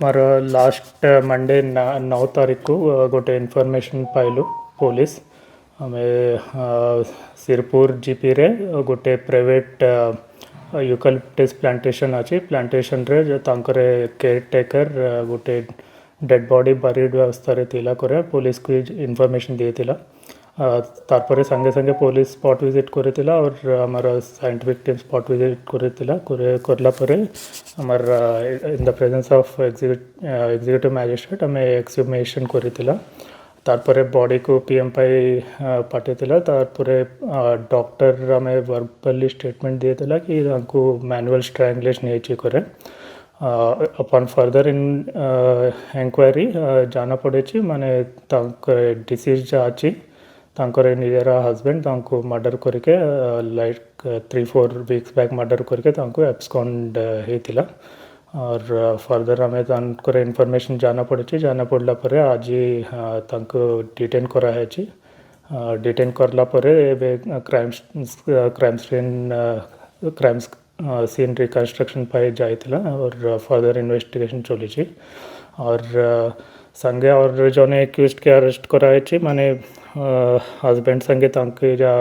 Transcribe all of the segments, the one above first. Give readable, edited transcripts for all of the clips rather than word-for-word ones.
मार last Monday 9 तारीख को गोटे इनफॉरमेशन पाइलु पुलिस आम सिरपुर जीपी रे गोटे प्राइवेट यूकलिप्टस प्लांटेशन अच्छी प्लांटेशन रे तांकरे केयरटेकर गोटे डेड बॉडी बरीड अवस्था रे थिला करे पुलिस को इनफॉरमेशन दिए थिला तारपरे संगे संगे पुलिस स्पॉट विजिट करथिला और हमारा साइंटिफिक टीम स्पॉट विजिट करथिला करला परे हमार in the presence of executive magistrate हमें एक्सह्यूमेशन करथिला तारपरे बॉडी को पीएम पाई पाठेथिला तारपरे डॉक्टर हमें वर्बली स्टेटमेंट दिएथिला कि तांको मैनुअल स्ट्रैंगुलेशन नेछि करे अपॉन फर्दर इन इंक्वायरी जाना पड़े माने डिसीज अच्छी तांकर निजर हस्बैंड तांको मर्डर करके लाइक 3-4 वीक्स बैक मर्डर करके तांको एब्सकॉन्ड होता और फर्दर हमें तांकर इनफॉरमेशन जाना पड़ला परे आज ही तांको डिटेन करा है डिटेन करला परे एबे क्राइम सीन रिकन्स्ट्रक्शन पाई जाइतिला और फर्दर इन्वेस्टिगेशन चली और संगे और जने एक्यूज्ड के अरेस्ट कराई माने हस्बैंड संगे तांके जा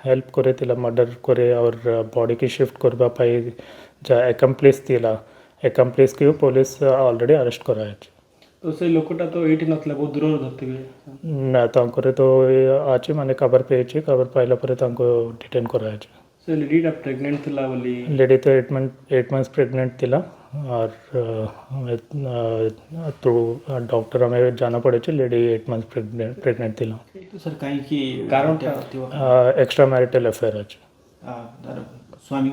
हेल्प करे तिला मर्डर करे और बॉडी की शिफ्ट करबा पाई जा एकम्प्लिस तिला एकम्प्लिस की पुलिस ऑलरेडी अरेस्ट कराई तो से लोकटा तो एठी नथला बहुत दूर धरथिबे ना तांकरे तो आछि माने खबर पेछि खबर पाइला परे तांको डिटेन कराई से लेडीटा प्रेग्नेंट थिला बोली लेडी तो 8 मंथ्स प्रेग्नेंट थिला और तो डॉक्टर हमें जाना पड़े लेडी 8 मंथ्स प्रेग्नेंट थिला तो सर काई की कारण एक्स्ट्रा मैरिटल अफेयर अच्छे स्वामी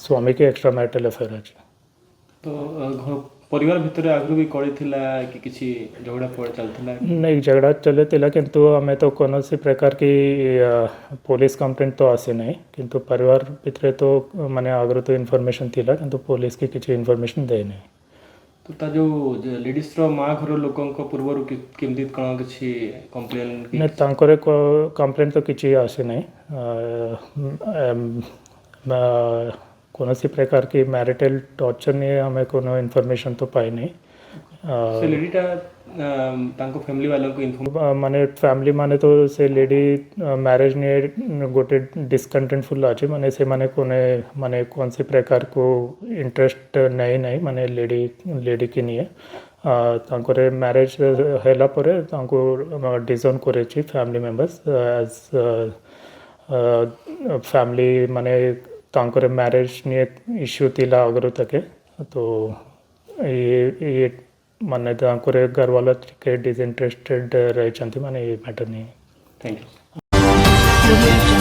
स्वामी की एक्स्ट्रा मैरिटल अफेयर अच्छे तो परिवार भितर आगु भी कड़ी थिला कि किसी झगड़ा पड़ चलता नहीं झगड़ा चले थिला किंतु हमें तो कौन सी प्रकार की पुलिस कंप्लेंट तो आसे नहीं किंतु परिवार भितर तो माने आगु तो इनफॉरमेशन थिला किंतु पुलिस की किसी इनफॉरमेशन दे नहीं तो ता जो लेडीज रो मां घर लोगों को पूर्व केमती कौन किसी कंप्लेन नहीं तांकरे कंप्लेंट तो किसी आसे नहीं कौन सी प्रकार की मैरिटल टॉर्चर नहीं हमें कोनो इन्फॉर्मेशन तो पाई नहीं से लेडीटा तांको फैमिली वालों को इन्फॉर्म माने फैमिली माने तो से लेडी मैरिज ने गोटे डिसकंटेंटफुल अच्छे माने से कोने माने कौन सी प्रकार को इंटरेस्ट नहीं माने लेडी की नहीं है तांकोरे मैरिज हैला परे तांको डिसोन करे फैमिली मेंबर्स एज फैमिली माने तांकोरे मैरिज ने इश्यू थिला आगरू तके तो ये माने तांकोरे घर वाला के डिसइंटरेस्टेड रही माने ये मैटर नहीं थैंक यू